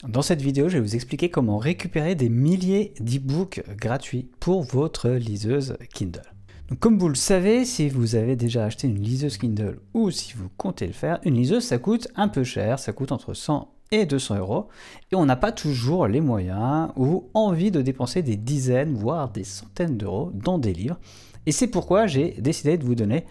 Dans cette vidéo, je vais vous expliquer comment récupérer des milliers d'e-books gratuits pour votre liseuse Kindle. Donc, comme vous le savez, si vous avez déjà acheté une liseuse Kindle ou si vous comptez le faire, une liseuse ça coûte un peu cher, ça coûte entre 100 et 200 euros et on n'a pas toujours les moyens ou envie de dépenser des dizaines voire des centaines d'euros dans des livres. Et c'est pourquoi j'ai décidé de vous donner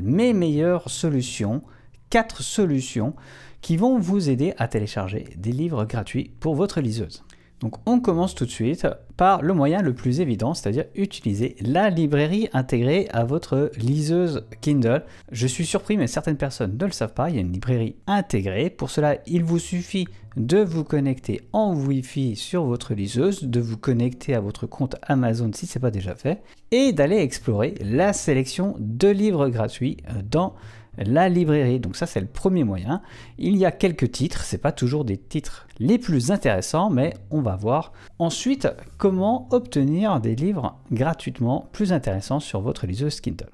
mes meilleures solutions, 4 solutions qui vont vous aider à télécharger des livres gratuits pour votre liseuse. Donc on commence tout de suite par le moyen le plus évident, c'est-à-dire utiliser la librairie intégrée à votre liseuse Kindle. Je suis surpris, mais certaines personnes ne le savent pas, il y a une librairie intégrée. Pour cela, il vous suffit de vous connecter en Wi-Fi sur votre liseuse, de vous connecter à votre compte Amazon si ce n'est pas déjà fait, et d'aller explorer la sélection de livres gratuits dans la librairie. Donc ça c'est le premier moyen. Il y a quelques titres, c'est pas toujours des titres les plus intéressants, mais on va voir ensuite comment obtenir des livres gratuitement plus intéressants sur votre liseuse Kindle.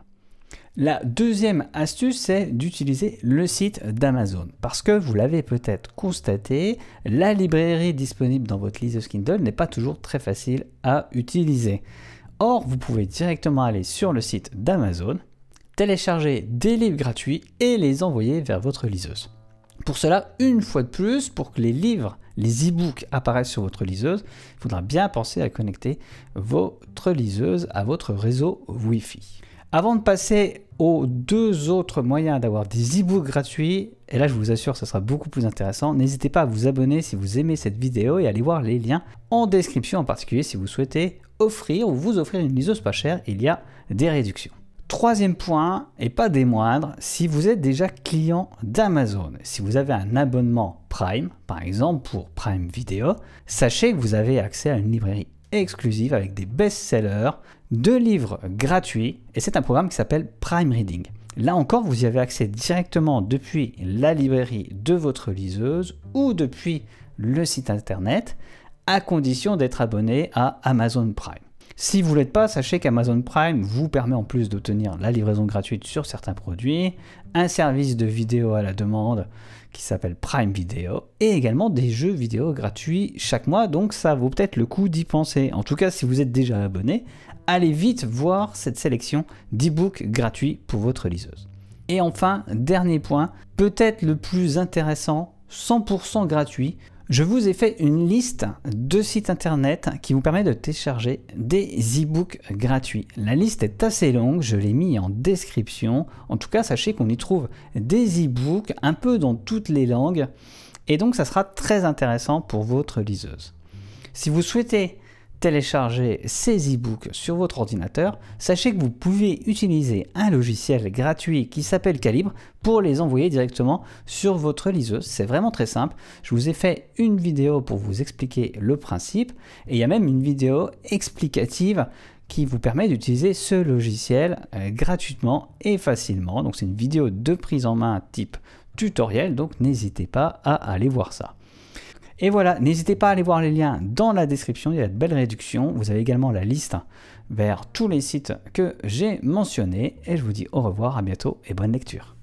La deuxième astuce, c'est d'utiliser le site d'Amazon. Parce que vous l'avez peut-être constaté, la librairie disponible dans votre liseuse Kindle n'est pas toujours très facile à utiliser. Or, vous pouvez directement aller sur le site d'Amazon, télécharger des livres gratuits et les envoyer vers votre liseuse. Pour cela, une fois de plus, pour que les livres, les e-books apparaissent sur votre liseuse, il faudra bien penser à connecter votre liseuse à votre réseau Wi-Fi. Avant de passer aux deux autres moyens d'avoir des e-books gratuits, et là je vous assure ce sera beaucoup plus intéressant, n'hésitez pas à vous abonner si vous aimez cette vidéo et à aller voir les liens en description, en particulier si vous souhaitez offrir ou vous offrir une liseuse pas chère, il y a des réductions. Troisième point, et pas des moindres, si vous êtes déjà client d'Amazon, si vous avez un abonnement Prime, par exemple pour Prime Video, sachez que vous avez accès à une librairie exclusive avec des best-sellers, de livres gratuits, et c'est un programme qui s'appelle Prime Reading. Là encore, vous y avez accès directement depuis la librairie de votre liseuse ou depuis le site internet, à condition d'être abonné à Amazon Prime. Si vous ne l'êtes pas, sachez qu'Amazon Prime vous permet en plus d'obtenir la livraison gratuite sur certains produits, un service de vidéo à la demande qui s'appelle Prime Video et également des jeux vidéo gratuits chaque mois, donc ça vaut peut-être le coup d'y penser. En tout cas, si vous êtes déjà abonné, allez vite voir cette sélection d'e-books gratuits pour votre liseuse. Et enfin, dernier point, peut-être le plus intéressant, 100% gratuit, je vous ai fait une liste de sites internet qui vous permet de télécharger des e-books gratuits. La liste est assez longue, je l'ai mis en description. En tout cas, sachez qu'on y trouve des e-books un peu dans toutes les langues et donc ça sera très intéressant pour votre liseuse. Si vous souhaitez télécharger ces e-books sur votre ordinateur, sachez que vous pouvez utiliser un logiciel gratuit qui s'appelle Calibre pour les envoyer directement sur votre liseuse. C'est vraiment très simple. Je vous ai fait une vidéo pour vous expliquer le principe et il y a même une vidéo explicative qui vous permet d'utiliser ce logiciel gratuitement et facilement. Donc c'est une vidéo de prise en main type tutoriel, donc n'hésitez pas à aller voir ça. Et voilà, n'hésitez pas à aller voir les liens dans la description, il y a de belles réductions. Vous avez également la liste vers tous les sites que j'ai mentionnés. Et je vous dis au revoir, à bientôt et bonne lecture.